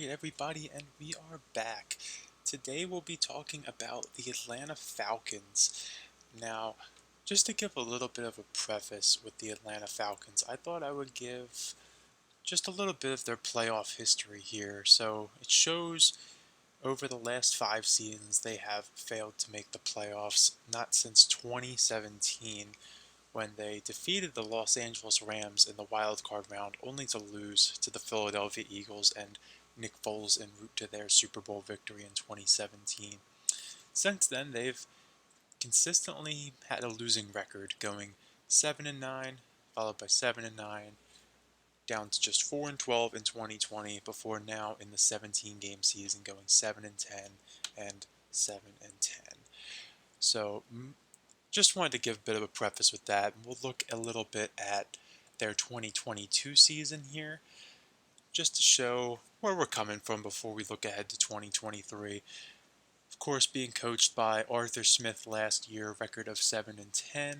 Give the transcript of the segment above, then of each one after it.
Everybody, and we are back. Today we'll be talking about the Atlanta Falcons. Now, just to give a little bit of a preface with the Atlanta Falcons, I thought I would give just a little bit of their playoff history here. So it shows over the last 5 seasons they have failed to make the playoffs, not since 2017 when they defeated the Los Angeles Rams in the wild card round, only to lose to the Philadelphia Eagles and Nick Foles en route to their Super Bowl victory in 2017. Since then, they've consistently had a losing record, going 7-9, followed by 7-9, down to just 4-12 in 2020, before now in the 17-game season going 7-10 and 7-10. So just wanted to give a bit of a preface with that. We'll look a little bit at their 2022 season here, just to show where we're coming from before we look ahead to 2023. Of course, being coached by Arthur Smith last year, record of 7-10,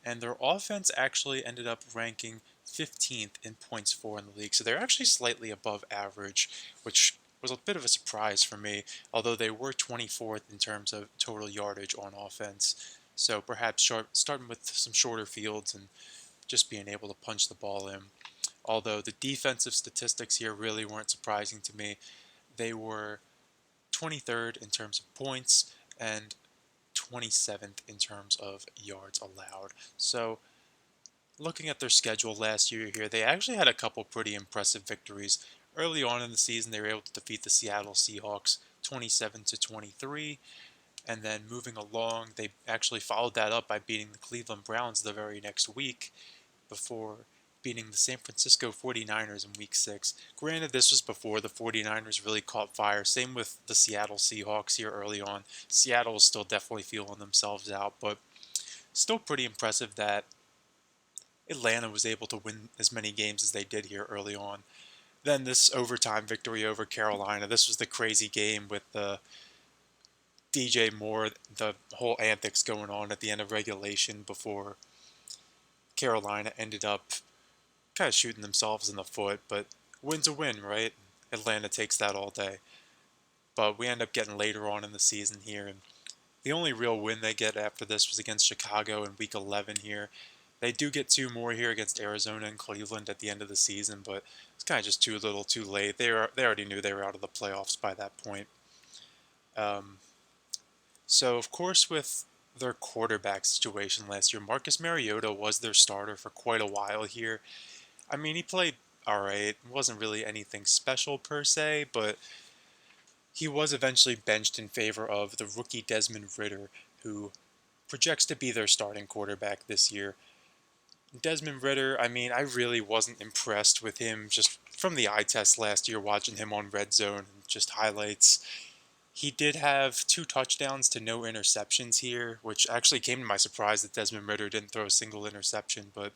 and their offense actually ended up ranking 15th in points for in the league. So they're actually slightly above average, which was a bit of a surprise for me, although they were 24th in terms of total yardage on offense. So perhaps starting with some shorter fields and just being able to punch the ball in. Although the defensive statistics here really weren't surprising to me. They were 23rd in terms of points and 27th in terms of yards allowed. So looking at their schedule last year here, they actually had a couple pretty impressive victories. Early on in the season, they were able to defeat the Seattle Seahawks 27-23, and then moving along, they actually followed that up by beating the Cleveland Browns the very next week before beating the San Francisco 49ers in week 6. Granted, this was before the 49ers really caught fire. Same with the Seattle Seahawks here early on. Seattle was still definitely feeling themselves out, but still pretty impressive that Atlanta was able to win as many games as they did here early on. Then this overtime victory over Carolina. This was the crazy game with the DJ Moore, the whole antics going on at the end of regulation before Carolina ended up kind of shooting themselves in the foot. But win's a win, right? Atlanta takes that all day. But we end up getting later on in the season here, and the only real win they get after this was against Chicago in week 11 here. They do get two more here against Arizona and Cleveland at the end of the season, but it's kind of just too little too late. They already knew they were out of the playoffs by that point. Um, so, of course, with their quarterback situation last year, Marcus Mariota was their starter for quite a while here. I mean, he played all right. It wasn't really anything special per se, but he was eventually benched in favor of the rookie Desmond Ridder, who projects to be their starting quarterback this year. Desmond Ridder, I mean, I really wasn't impressed with him just from the eye test last year, watching him on Red Zone and just highlights. He did have 2 touchdowns to no interceptions here, which actually came to my surprise that Desmond Ridder didn't throw a single interception, but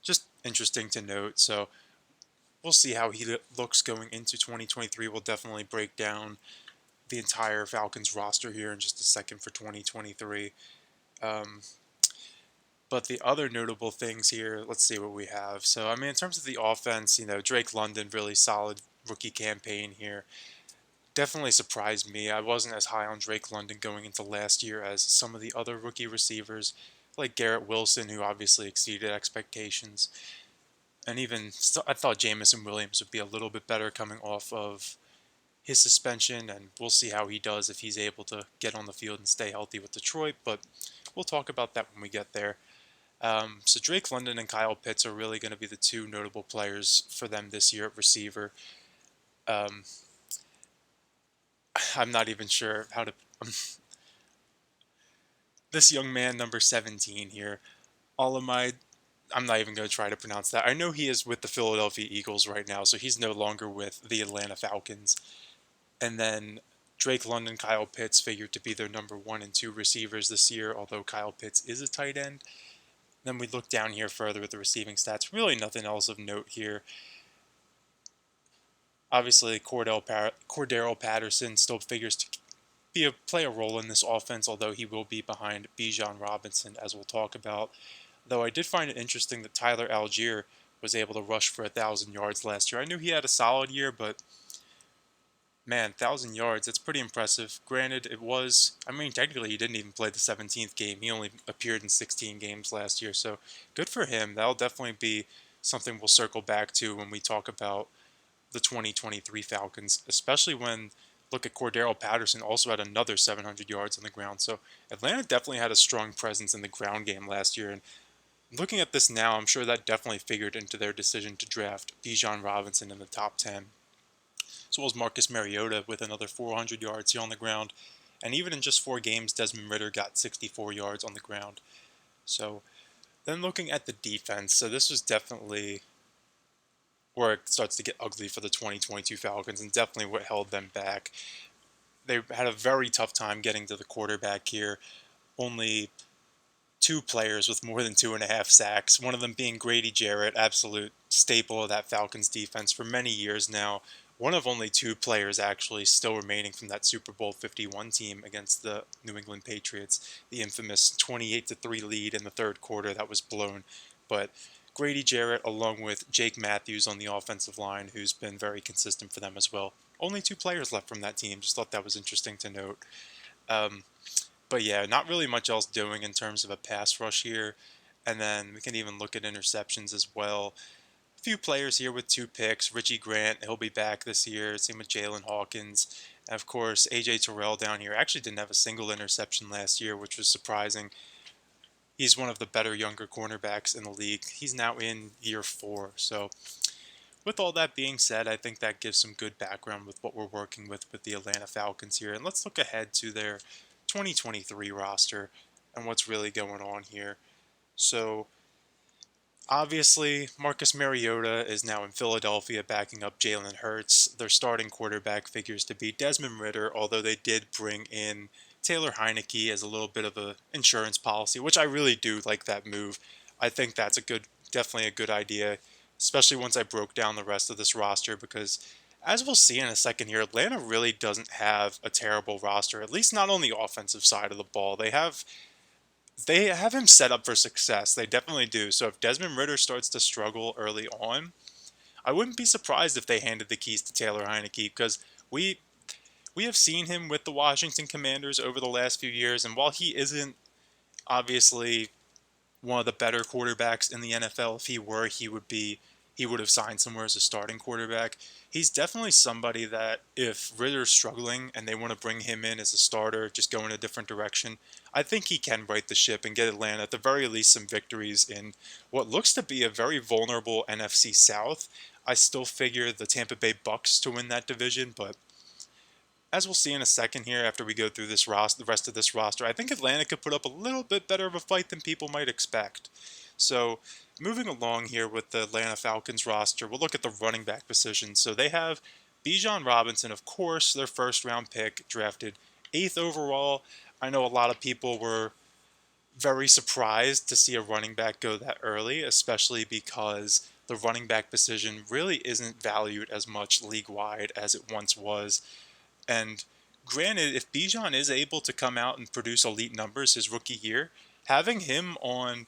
just interesting to note. So we'll see how he looks going into 2023. We'll definitely break down the entire Falcons roster here in just a second for 2023. Um, but the other notable things here, let's see what we have. So, I mean, in terms of the offense, Drake London, really solid rookie campaign here. Definitely surprised me. I wasn't as high on Drake London going into last year as some of the other rookie receivers, like Garrett Wilson, who obviously exceeded expectations. And even I thought Jamison Williams would be a little bit better coming off of his suspension, and we'll see how he does if he's able to get on the field and stay healthy with Detroit, but we'll talk about that when we get there. So Drake London and Kyle Pitts are really going to be the two notable players for them this year at receiver. Um, I'm not even sure how to. This young man, number 17 here, Olamide. I'm not even going to try to pronounce that. I know he is with the Philadelphia Eagles right now, so he's no longer with the Atlanta Falcons. And then Drake London, Kyle Pitts figured to be their number 1 and 2 receivers this year, although Kyle Pitts is a tight end. Then we look down here further at the receiving stats. Really nothing else of note here. Obviously, Cordero Patterson still figures to play a role in this offense, although he will be behind Bijan Robinson, as we'll talk about. Though I did find it interesting that Tyler Algier was able to rush for 1,000 yards last year. I knew he had a solid year, but Man, 1,000 yards, that's pretty impressive. Granted, I mean, technically he didn't even play the 17th game. He only appeared in 16 games last year, so good for him. That'll definitely be something we'll circle back to when we talk about the 2023 Falcons, especially when look at Cordero Patterson also had another 700 yards on the ground. So Atlanta definitely had a strong presence in the ground game last year. And looking at this now, I'm sure that definitely figured into their decision to draft Bijan Robinson in the top 10, as well as Marcus Mariota with another 400 yards here on the ground. And even in just 4 games, Desmond Ridder got 64 yards on the ground. So then looking at the defense, so this was definitely where it starts to get ugly for the 2022 Falcons and definitely what held them back. They had a very tough time getting to the quarterback here. Only 2 players with more than 2.5 sacks, one of them being Grady Jarrett, absolute staple of that Falcons defense for many years now. One of only 2 players actually still remaining from that Super Bowl 51 team against the New England Patriots, the infamous 28-3 lead in the third quarter that was blown. But Grady Jarrett, along with Jake Matthews on the offensive line, who's been very consistent for them as well. Only 2 players left from that team. Just thought that was interesting to note. Um, but yeah, not really much else doing in terms of a pass rush here. And then we can even look at interceptions as well. A few players here with 2 picks. Richie Grant, he'll be back this year. Same with Jalen Hawkins. And of course, AJ Terrell down here actually didn't have a single interception last year, which was surprising. He's one of the better younger cornerbacks in the league. He's now in year 4. So with all that being said, I think that gives some good background with what we're working with the Atlanta Falcons here. And let's look ahead to their 2023 roster and what's really going on here. So obviously, Marcus Mariota is now in Philadelphia backing up Jalen Hurts. Their starting quarterback figures to be Desmond Ridder, although they did bring in Taylor Heineke as a little bit of an insurance policy, which I really do like that move. I think that's definitely a good idea, especially once I broke down the rest of this roster, because as we'll see in a second here, Atlanta really doesn't have a terrible roster, at least not on the offensive side of the ball. They have him set up for success. They definitely do. So if Desmond Ridder starts to struggle early on, I wouldn't be surprised if they handed the keys to Taylor Heineke, because we we have seen him with the Washington Commanders over the last few years, and while he isn't obviously one of the better quarterbacks in the NFL, if he were, he would have signed somewhere as a starting quarterback. He's definitely somebody that if Ritter's struggling and they want to bring him in as a starter, just go in a different direction, I think he can right the ship and get Atlanta at the very least some victories in what looks to be a very vulnerable NFC South. I still figure the Tampa Bay Bucks to win that division, but as we'll see in a second here after we go through the rest of this roster, I think Atlanta could put up a little bit better of a fight than people might expect. So moving along here with the Atlanta Falcons roster, we'll look at the running back position. So they have Bijan Robinson, of course, their first round pick, drafted 8th overall. I know a lot of people were very surprised to see a running back go that early, especially because the running back position really isn't valued as much league wide as it once was. And granted, if Bijan is able to come out and produce elite numbers his rookie year, having him on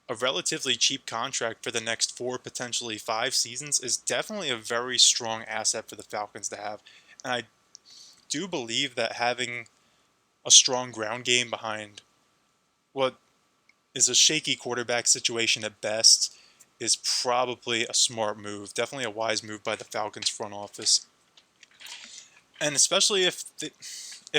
a relatively cheap contract for the next 4, potentially 5 seasons is definitely a very strong asset for the Falcons to have. And I do believe that having a strong ground game behind what is a shaky quarterback situation at best is probably a smart move, definitely a wise move by the Falcons front office. And especially if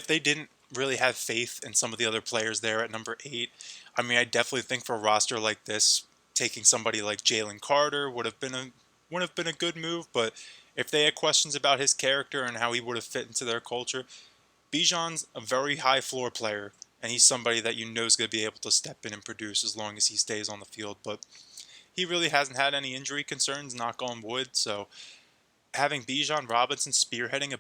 they didn't really have faith in some of the other players there at number 8, I mean, I definitely think for a roster like this, taking somebody like Jalen Carter would have been a good move. But if they had questions about his character and how he would have fit into their culture, Bijan's a very high floor player, and he's somebody that you know is going to be able to step in and produce as long as he stays on the field. But he really hasn't had any injury concerns, knock on wood. So having Bijan Robinson spearheading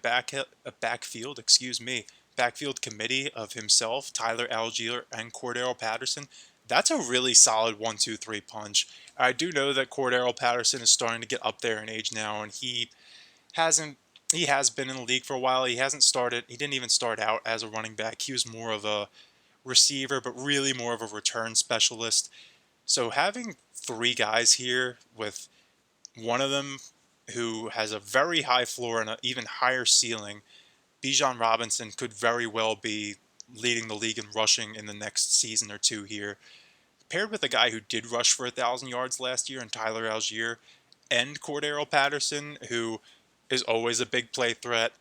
backfield committee of himself, Tyler Algier, and Cordero Patterson, that's a really solid 1-2-3 punch. I do know that Cordero Patterson is starting to get up there in age now, and hasn't he has been in the league for a while. He didn't even start out as a running back. He was more of a receiver, but really more of a return specialist. So having 3 guys here with one of them who has a very high floor and an even higher ceiling. Bijan Robinson could very well be leading the league in rushing in the next season or two here. Paired with a guy who did rush for 1,000 yards last year in Tyler Algier and Cordero Patterson, who is always a big play threat.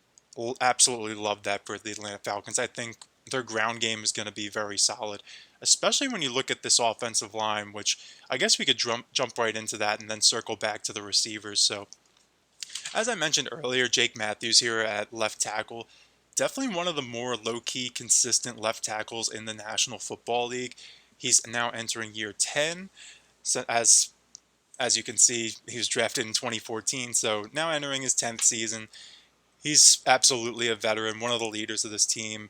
Absolutely love that for the Atlanta Falcons. I think their ground game is going to be very solid, especially when you look at this offensive line, which I guess we could jump right into that and then circle back to the receivers. So, as I mentioned earlier, Jake Matthews here at left tackle, definitely one of the more low-key, consistent left tackles in the National Football League. He's now entering year 10. So as you can see, he was drafted in 2014, so now entering his 10th season. He's absolutely a veteran, one of the leaders of this team,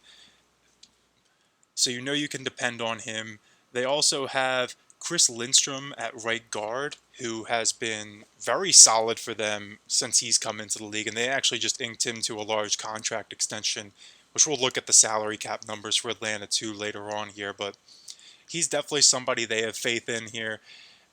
so you know you can depend on him. They also have Chris Lindstrom at right guard, who has been very solid for them since he's come into the league, and they actually just inked him to a large contract extension, which we'll look at the salary cap numbers for Atlanta too later on here, but he's definitely somebody they have faith in here.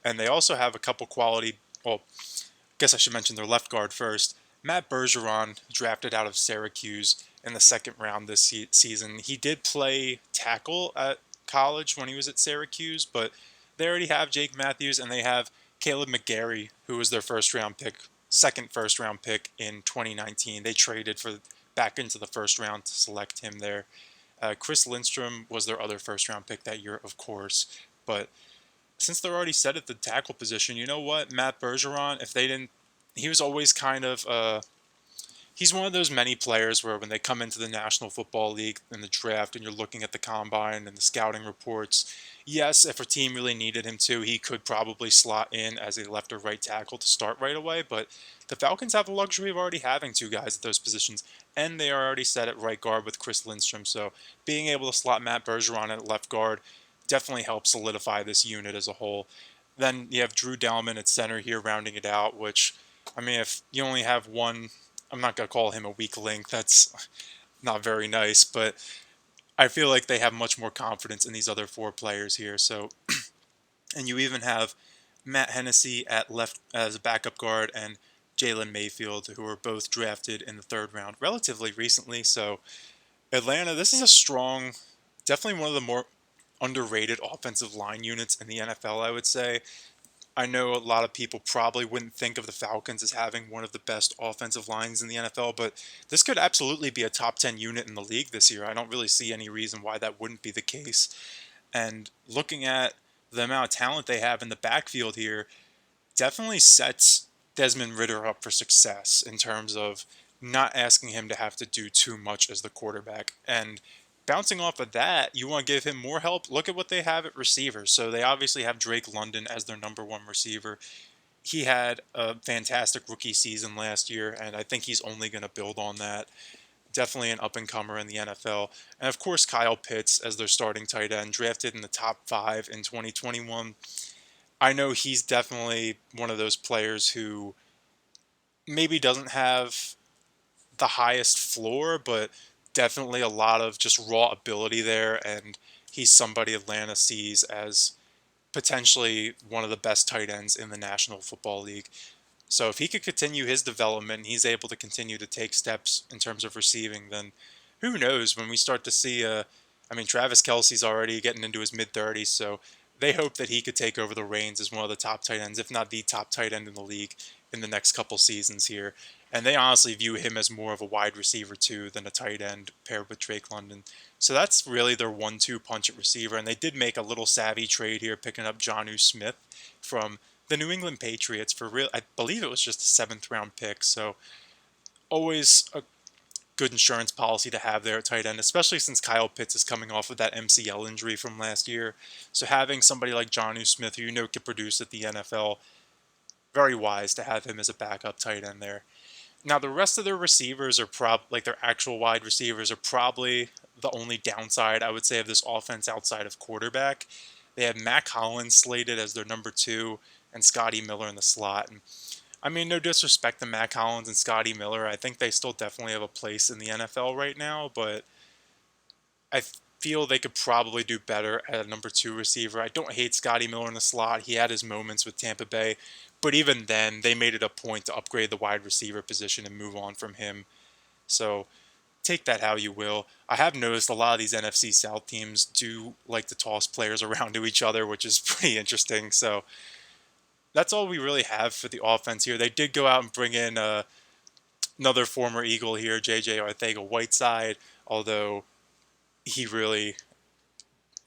And they also have a couple quality, well, I guess I should mention their left guard first. Matt Bergeron, drafted out of Syracuse in the second round this season. He did play tackle at college when he was at Syracuse, but they already have Jake Matthews and they have Caleb McGarry, who was their second first round pick in 2019. They traded for back into the first round to select him there. Chris Lindstrom was their other first round pick that year, of course, but since they're already set at the tackle position, you know what? Matt Bergeron, if they didn't, he was always kind of, he's one of those many players where when they come into the National Football League in the draft and you're looking at the combine and the scouting reports, yes, if a team really needed him to, he could probably slot in as a left or right tackle to start right away. But the Falcons have the luxury of already having two guys at those positions, and they are already set at right guard with Chris Lindstrom. So being able to slot Matt Bergeron at left guard definitely helps solidify this unit as a whole. Then you have Drew Dalman at center here rounding it out, which, I mean, if you only have one, I'm not going to call him a weak link. That's not very nice, but I feel like they have much more confidence in these other four players here. So, and you even have Matt Hennessy at left as a backup guard and Jalen Mayfield, who were both drafted in the third round relatively recently. So, Atlanta, this is a strong, definitely one of the more underrated offensive line units in the NFL, I would say. I know a lot of people probably wouldn't think of the Falcons as having one of the best offensive lines in the NFL, but this could absolutely be a top 10 unit in the league this year. I don't really see any reason why that wouldn't be the case. And looking at the amount of talent they have in the backfield here, definitely sets Desmond Ridder up for success in terms of not asking him to have to do too much as the quarterback. And bouncing off of that, you want to give him more help. Look at what they have at receivers. So they obviously have Drake London as their number one receiver. He had a fantastic rookie season last year, and I think he's only going to build on that. Definitely an up and comer in the NFL. And of course, Kyle Pitts as their starting tight end, drafted in the top 5 in 2021. I know he's definitely one of those players who maybe doesn't have the highest floor, but definitely a lot of just raw ability there. And he's somebody Atlanta sees as potentially one of the best tight ends in the National Football League. So if he could continue his development and he's able to continue to take steps in terms of receiving, then who knows when we start to see I mean, Travis Kelce's already getting into his mid 30s, so they hope that he could take over the reins as one of the top tight ends, if not the top tight end in the league in the next couple seasons here. And they honestly view him as more of a wide receiver too than a tight end paired with Drake London. So that's really their 1-2 punch at receiver. And they did make a little savvy trade here, picking up Jonnu Smith from the New England Patriots for real. I believe it was just a 7th-round pick. So always a good insurance policy to have there at tight end, especially since Kyle Pitts is coming off of that MCL injury from last year. So having somebody like Jonnu Smith, who you know could produce at the NFL, very wise to have him as a backup tight end there. Now the rest of their receivers are like their actual wide receivers are probably the only downside I would say of this offense outside of quarterback. They have Mac Hollins slated as their number 2 and Scotty Miller in the slot. And I mean, no disrespect to Mac Hollins and Scotty Miller. I think they still definitely have a place in the NFL right now, but I feel they could probably do better at a number two receiver. I don't hate Scotty Miller in the slot. He had his moments with Tampa Bay, but even then, they made it a point to upgrade the wide receiver position and move on from him. So take that how you will. I have noticed a lot of these NFC South teams do like to toss players around to each other, which is pretty interesting. So that's all we really have for the offense here. They did go out and bring in another former Eagle here, J.J. Arcega-Whiteside, although he really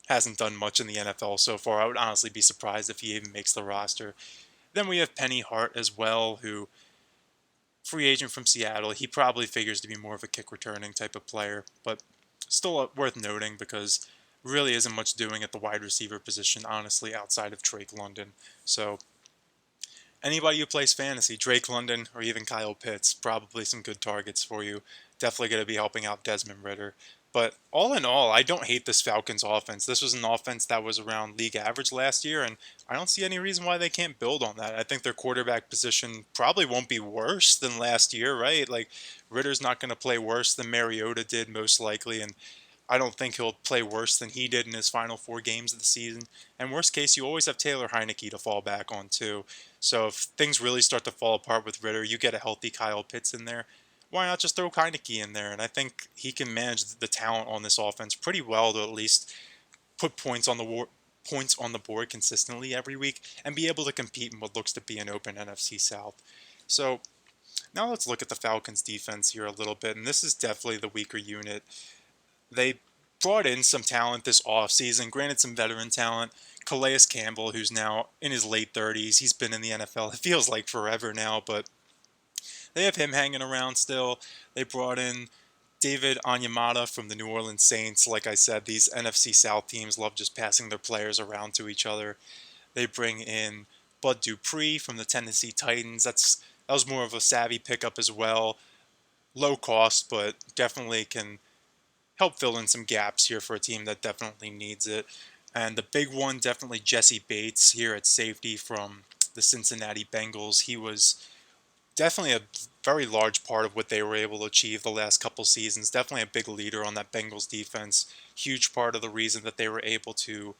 hasn't done much in the NFL so far. I would honestly be surprised if he even makes the roster. Then we have Penny Hart as well, who free agent from Seattle. He probably figures to be more of a kick returning type of player, but still worth noting because really isn't much doing at the wide receiver position, honestly, outside of Drake London. So anybody who plays fantasy, Drake London or even Kyle Pitts, probably some good targets for you. Definitely going to be helping out Desmond Ridder. But all in all, I don't hate this Falcons offense. This was an offense that was around league average last year, and I don't see any reason why they can't build on that. I think their quarterback position probably won't be worse than last year, right? Like, Ridder's not going to play worse than Mariota did, most likely, and I don't think he'll play worse than he did in his final 4 games of the season. And worst case, you always have Taylor Heineke to fall back on, too. So if things really start to fall apart with Ridder, you get a healthy Kyle Pitts in there. Why not just throw Heineke in there? And I think he can manage the talent on this offense pretty well to at least put points on the board consistently every week and be able to compete in what looks to be an open NFC South. So now let's look at the Falcons defense here a little bit, and this is definitely the weaker unit. They brought in some talent this offseason, granted some veteran talent. Calais Campbell, who's now in his late 30s, he's been in the NFL, it feels like forever now, but they have him hanging around still. They brought in David Onyemata from the New Orleans Saints. Like I said, these NFC South teams love just passing their players around to each other. They bring in Bud Dupree from the Tennessee Titans. That was more of a savvy pickup as well. Low cost, but definitely can help fill in some gaps here for a team that definitely needs it. And the big one, definitely Jesse Bates here at safety from the Cincinnati Bengals. He was definitely a very large part of what they were able to achieve the last couple seasons. Definitely a big leader on that Bengals defense. Huge part of the reason that they were able to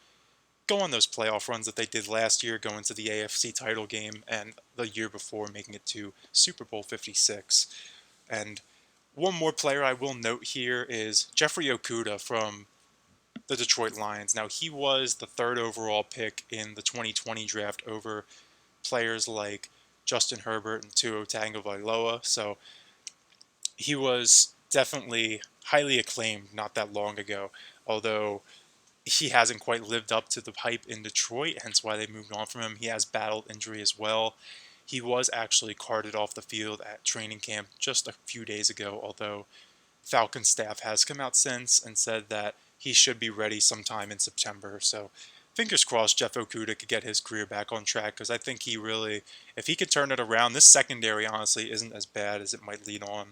go on those playoff runs that they did last year, going to the AFC title game, and the year before making it to Super Bowl 56. And one more player I will note here is Jeffrey Okudah from the Detroit Lions. Now, he was the 3rd overall pick in the 2020 draft over players like Justin Herbert and Tua Tagovailoa. So he was definitely highly acclaimed not that long ago, although he hasn't quite lived up to the hype in Detroit, hence why they moved on from him. He has battled injury as well. He was actually carted off the field at training camp just a few days ago, although Falcon staff has come out since and said that he should be ready sometime in September. So fingers crossed Jeff Okudah could get his career back on track, because I think he really, if he could turn it around, this secondary honestly isn't as bad as it might lead on.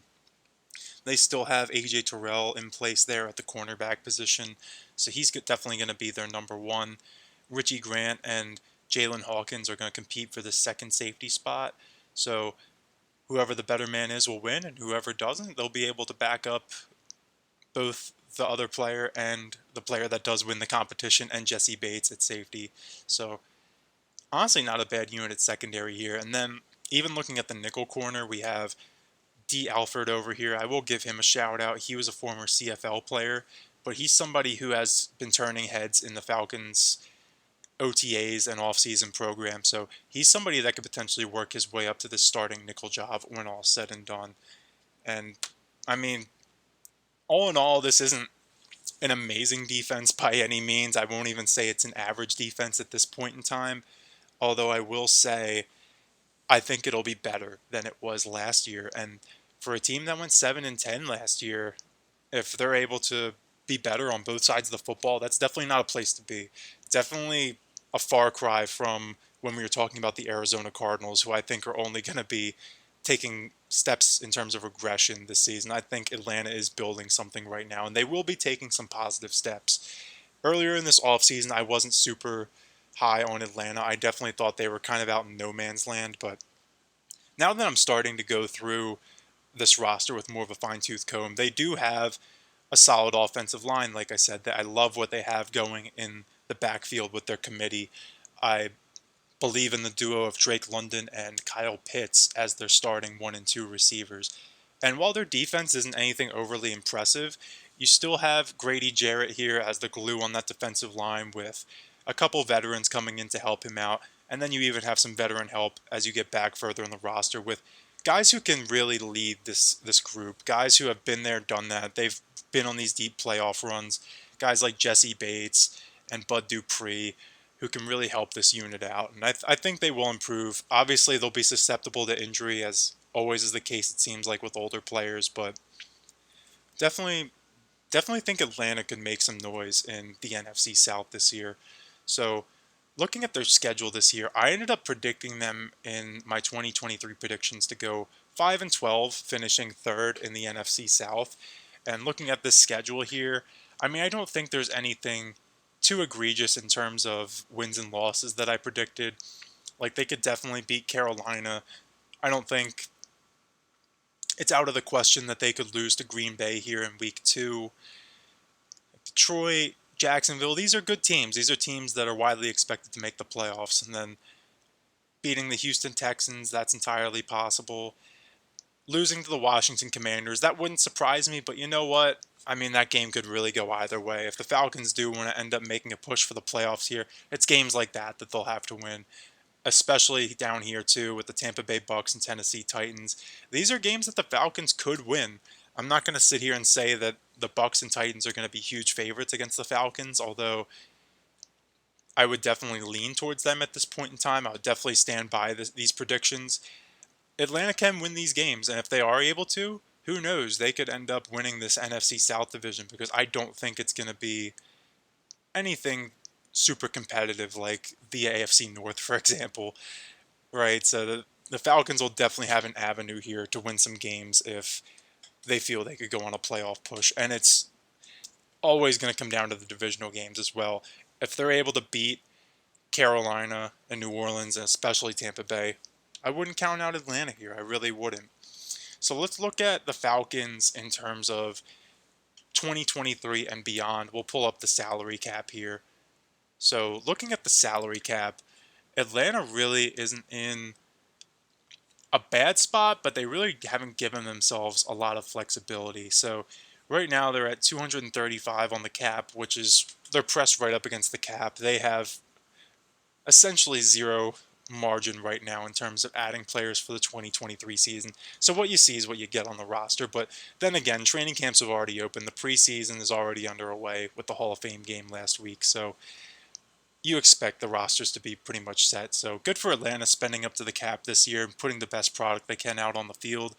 They still have A.J. Terrell in place there at the cornerback position, so he's definitely going to be their number one. Richie Grant and Jalen Hawkins are going to compete for the second safety spot, so whoever the better man is will win, and whoever doesn't, they'll be able to back up both the other player and the player that does win the competition, and Jesse Bates at safety. So honestly, not a bad unit at secondary here. And then even looking at the nickel corner, we have D. Alford over here. I will give him a shout out. He was a former CFL player, but he's somebody who has been turning heads in the Falcons OTAs and off-season program. So he's somebody that could potentially work his way up to the starting nickel job when all said and done. And I mean, all in all, this isn't an amazing defense by any means. I won't even say it's an average defense at this point in time. Although I will say, I think it'll be better than it was last year. And for a team that went 7-10 last year, if they're able to be better on both sides of the football, that's definitely not a place to be. Definitely a far cry from when we were talking about the Arizona Cardinals, who I think are only going to be taking steps in terms of regression this season. I think Atlanta is building something right now, and they will be taking some positive steps. Earlier in this offseason, I wasn't super high on Atlanta. I definitely thought they were kind of out in no man's land, but now that I'm starting to go through this roster with more of a fine-tooth comb, they do have a solid offensive line. Like I said, that I love what they have going in the backfield with their committee. I believe in the duo of Drake London and Kyle Pitts as their starting 1 and 2 receivers. And while their defense isn't anything overly impressive, you still have Grady Jarrett here as the glue on that defensive line with a couple veterans coming in to help him out. And then you even have some veteran help as you get back further in the roster with guys who can really lead this group, guys who have been there, done that. They've been on these deep playoff runs, guys like Jesse Bates and Bud Dupree, who can really help this unit out. And I think they will improve. Obviously, they'll be susceptible to injury, as always is the case, it seems like, with older players. But definitely, definitely think Atlanta could make some noise in the NFC South this year. So looking at their schedule this year, I ended up predicting them in my 2023 predictions to go 5-12, finishing third in the NFC South. And looking at this schedule here, I mean, I don't think there's anything too egregious in terms of wins and losses that I predicted. Like, they could definitely beat Carolina. I don't think it's out of the question that they could lose to Green Bay here in week 2. Detroit, Jacksonville, these are good teams. These are teams that are widely expected to make the playoffs. And then beating the Houston Texans, that's entirely possible. Losing to the Washington Commanders, that wouldn't surprise me, but you know what? I mean, that game could really go either way. If the Falcons do want to end up making a push for the playoffs here, it's games like that they'll have to win, especially down here too with the Tampa Bay Bucks and Tennessee Titans. These are games that the Falcons could win. I'm not going to sit here and say that the Bucks and Titans are going to be huge favorites against the Falcons, although I would definitely lean towards them at this point in time. I would definitely stand by these predictions. Atlanta can win these games, and if they are able to, who knows? They could end up winning this NFC South division because I don't think it's going to be anything super competitive like the AFC North, for example, right? So the Falcons will definitely have an avenue here to win some games if they feel they could go on a playoff push, and it's always going to come down to the divisional games as well. If they're able to beat Carolina and New Orleans, and especially Tampa Bay, I wouldn't count out Atlanta here. I really wouldn't. So let's look at the Falcons in terms of 2023 and beyond. We'll pull up the salary cap here. So looking at the salary cap, Atlanta really isn't in a bad spot, but they really haven't given themselves a lot of flexibility. So right now they're at 235 on the cap, which is they're pressed right up against the cap. They have essentially zero margin right now in terms of adding players for the 2023 season. So what you see is what you get on the roster. But then again, training camps have already opened. The preseason is already underway with the Hall of Fame game last week. So you expect the rosters to be pretty much set. So good for Atlanta spending up to the cap this year and putting the best product they can out on the field.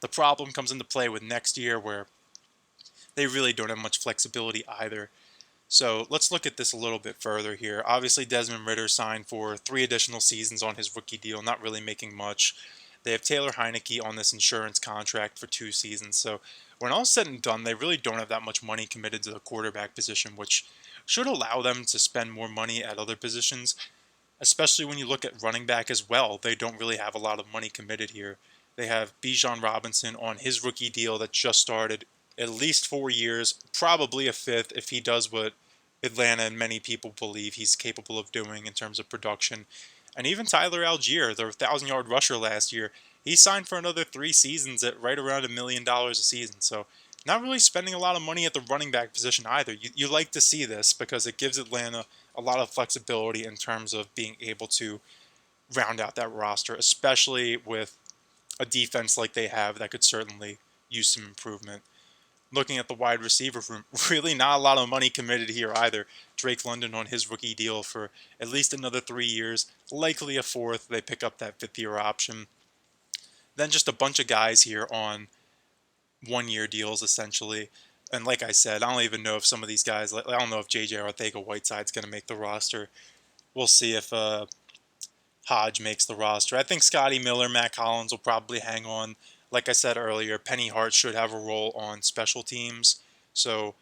The problem comes into play with next year where they really don't have much flexibility either. So let's look at this a little bit further here. Obviously, Desmond Ridder signed for 3 additional seasons on his rookie deal, not really making much. They have Taylor Heineke on this insurance contract for 2 seasons. So when all said and done, they really don't have that much money committed to the quarterback position, which should allow them to spend more money at other positions, especially when you look at running back as well. They don't really have a lot of money committed here. They have Bijan Robinson on his rookie deal that just started, at least 4 years, probably a 5th if he does what Atlanta and many people believe he's capable of doing in terms of production. And even Tyler Algier, their 1,000-yard rusher last year, he signed for another 3 seasons at right around $1 million a season. So not really spending a lot of money at the running back position either. You like to see this because it gives Atlanta a lot of flexibility in terms of being able to round out that roster, especially with a defense like they have that could certainly use some improvement. Looking at the wide receiver room, really not a lot of money committed here either. Drake London on his rookie deal for at least another 3 years, likely a 4th. They pick up that 5th-year option. Then just a bunch of guys here on 1-year deals, essentially. And like I said, I don't even know if some of these guys, I don't know if J.J. Arcega-Whiteside's going to make the roster. We'll see if Hodge makes the roster. I think Scotty Miller, Matt Collins will probably hang on. Like I said earlier, Penny Hart should have a role on special teams. So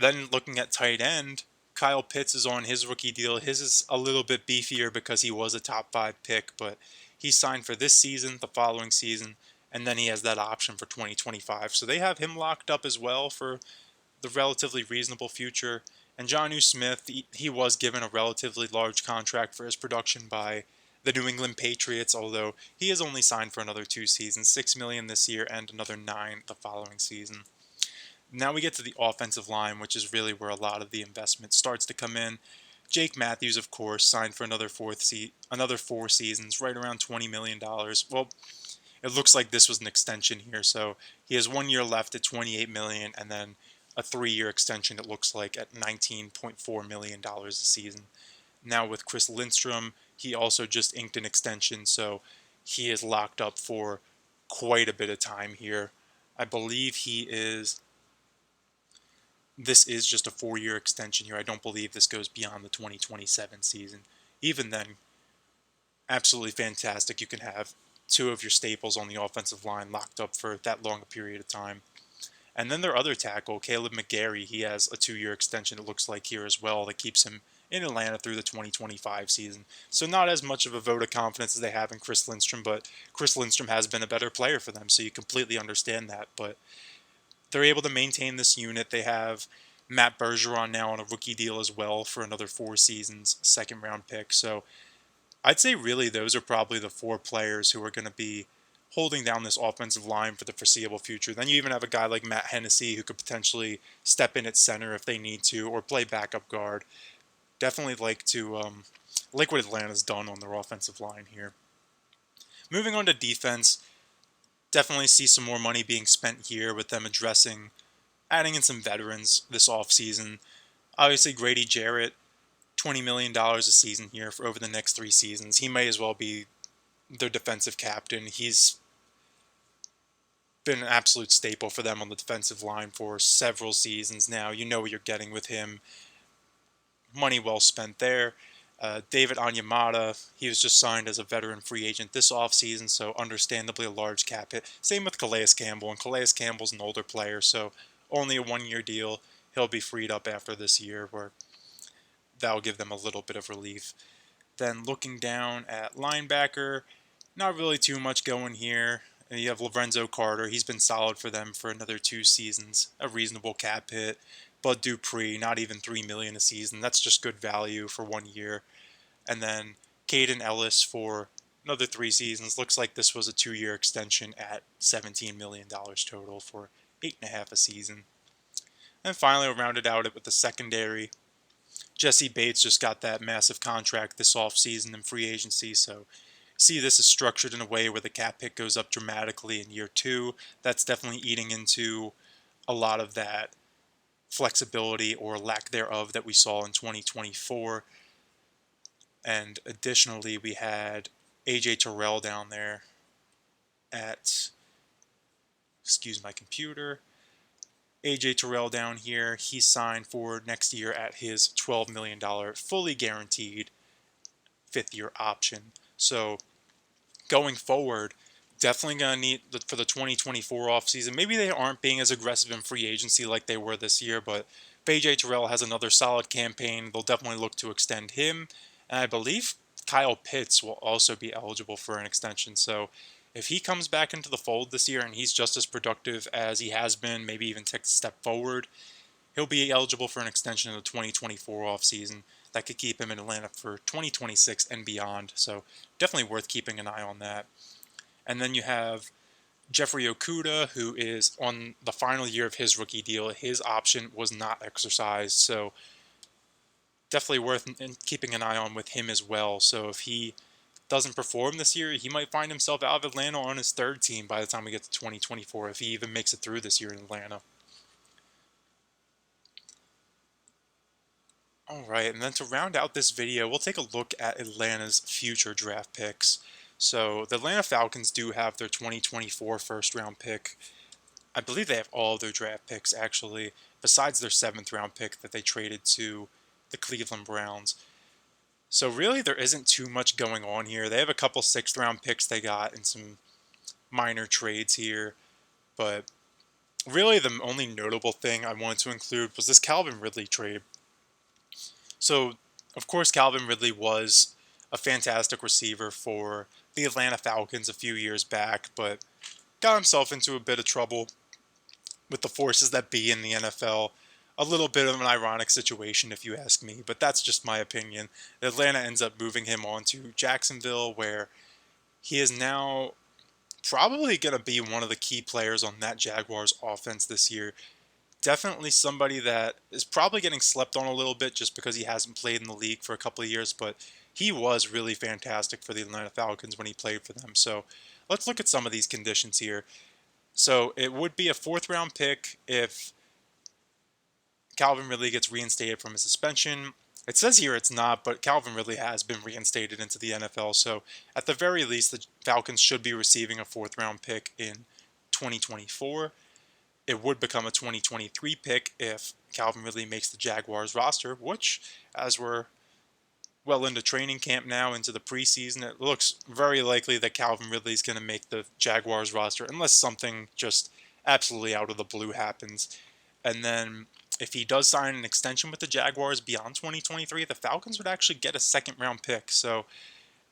then looking at tight end, Kyle Pitts is on his rookie deal. His is a little bit beefier because he was a top 5 pick, but he signed for this season, the following season, and then he has that option for 2025. So they have him locked up as well for the relatively reasonable future. And Jonnu Smith, he was given a relatively large contract for his production by the New England Patriots, although he is only signed for another 2 seasons, $6 million this year and another 9 the following season. Now we get to the offensive line, which is really where a lot of the investment starts to come in. Jake Matthews, of course, signed for another 4 seasons, right around $20 million. Well, it looks like this was an extension here, so he has 1 year left at $28 million, and then a 3-year extension, it looks like, at $19.4 million a season. Now with Chris Lindstrom, he also just inked an extension, so he is locked up for quite a bit of time here. I believe this is just a 4-year extension here. I don't believe this goes beyond the 2027 season. Even then, absolutely fantastic. You can have 2 of your staples on the offensive line locked up for that long a period of time. And then their other tackle, Caleb McGarry, he has a 2-year extension, it looks like, here as well, that keeps him in Atlanta through the 2025 season. So not as much of a vote of confidence as they have in Chris Lindstrom, but Chris Lindstrom has been a better player for them, so you completely understand that. But they're able to maintain this unit. They have Matt Bergeron now on a rookie deal as well for another 4 seasons, second-round pick. So I'd say really those are probably the 4 players who are going to be holding down this offensive line for the foreseeable future. Then you even have a guy like Matt Hennessy who could potentially step in at center if they need to, or play backup guard. Definitely like what Atlanta's done on their offensive line here. Moving on to defense, definitely see some more money being spent here with them adding in some veterans this offseason. Obviously, Grady Jarrett, $20 million a season here for over the next 3 seasons. He may as well be their defensive captain. He's been an absolute staple for them on the defensive line for several seasons now. You know what you're getting with him. Money well spent there. David Onyemata, he was just signed as a veteran free agent this offseason, so understandably a large cap hit. Same with Calais Campbell, and Calais Campbell's an older player, so only a 1-year deal. He'll be freed up after this year, where that'll give them a little bit of relief. Then looking down at linebacker, not really too much going here. And you have Lorenzo Carter. He's been solid for them for another 2 seasons. A reasonable cap hit. Bud Dupree, not even $3 million a season. That's just good value for 1 year. And then Caden Ellis for another 3 seasons. Looks like this was a 2-year extension at $17 million total for 8.5 a season. And finally, we'll round it out with the secondary. Jesse Bates just got that massive contract this offseason in free agency, so see this is structured in a way where the cap hit goes up dramatically in year 2. That's definitely eating into a lot of that flexibility or lack thereof that we saw in 2024. And additionally, we had AJ Terrell down there at, excuse my computer, AJ Terrell down here, he signed for next year at his $12 million fully guaranteed 5th-year option. So going forward, definitely going to need for the 2024 offseason. Maybe they aren't being as aggressive in free agency like they were this year, but if AJ Terrell has another solid campaign, they'll definitely look to extend him. And I believe Kyle Pitts will also be eligible for an extension. So if he comes back into the fold this year and he's just as productive as he has been, maybe even takes a step forward, he'll be eligible for an extension in the 2024 offseason. That could keep him in Atlanta for 2026 and beyond. So definitely worth keeping an eye on that. And then you have Jeffrey Okudah, who is on the final year of his rookie deal. His option was not exercised, so definitely worth keeping an eye on with him as well. So if he doesn't perform this year, he might find himself out of Atlanta on his 3rd team by the time we get to 2024, if he even makes it through this year in Atlanta. Alright, and then to round out this video, we'll take a look at Atlanta's future draft picks. So the Atlanta Falcons do have their 2024 first-round pick. I believe they have all their draft picks, actually, besides their 7th-round pick that they traded to the Cleveland Browns. So really, there isn't too much going on here. They have a couple 6th-round picks they got and some minor trades here. But really, the only notable thing I wanted to include was this Calvin Ridley trade. So, of course, Calvin Ridley was a fantastic receiver for the Atlanta Falcons a few years back, but got himself into a bit of trouble with the forces that be in the NFL. a little bit of an ironic situation if you ask me, but that's just my opinion. Atlanta ends up moving him on to Jacksonville, where he is now probably going to be one of the key players on that Jaguars offense this year. Definitely somebody that is probably getting slept on a little bit just because he hasn't played in the league for a couple of years, but he was really fantastic for the Atlanta Falcons when he played for them. So let's look at some of these conditions here. So it would be a fourth round pick if Calvin Ridley gets reinstated from his suspension. It says here it's not, but Calvin Ridley has been reinstated into the NFL. So at the very least, the Falcons should be receiving a fourth round pick in 2024. It would become a 2023 pick if Calvin Ridley makes the Jaguars roster, which, as we're well into training camp now, into the preseason, it looks very likely that Calvin Ridley is going to make the Jaguars roster unless something just absolutely out of the blue happens. And then if he does sign an extension with the Jaguars beyond 2023, the Falcons would actually get a second round pick. So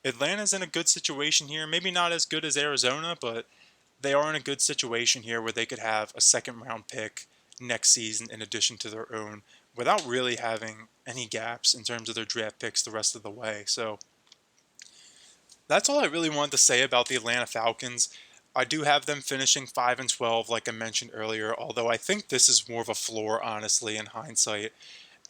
Atlanta's in a good situation here. Maybe not as good as Arizona, but they are in a good situation here where they could have a second round pick next season in addition to their own without really having any gaps in terms of their draft picks the rest of the way. So that's all I really wanted to say about the Atlanta Falcons. I do have them finishing 5-12, like I mentioned earlier, although I think this is more of a floor, honestly, in hindsight.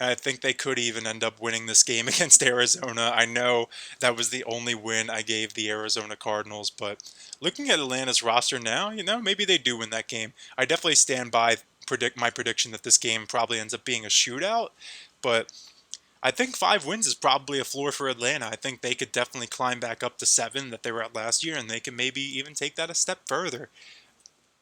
And I think they could even end up winning this game against Arizona. I know that was the only win I gave the Arizona Cardinals, but looking at Atlanta's roster now, maybe they do win that game. I definitely stand by my prediction that this game probably ends up being a shootout, but I think 5 wins is probably a floor for Atlanta. I think they could definitely climb back up to 7 that they were at last year, and they can maybe even take that a step further.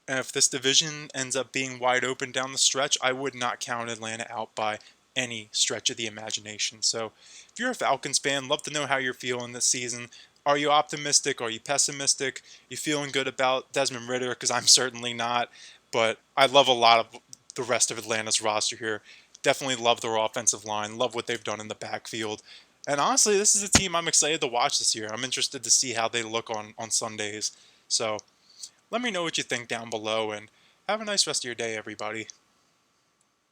And if this division ends up being wide open down the stretch, I would not count Atlanta out by any stretch of the imagination. So if you're a Falcons fan, love to know how you're feeling this season. Are you optimistic? Are you pessimistic? You feeling good about Desmond Ridder? Because I'm certainly not. But I love a lot of the rest of Atlanta's roster here. Definitely love their offensive line. Love what they've done in the backfield. And honestly, this is a team I'm excited to watch this year. I'm interested to see how they look on Sundays. So let me know what you think down below, and have a nice rest of your day, everybody.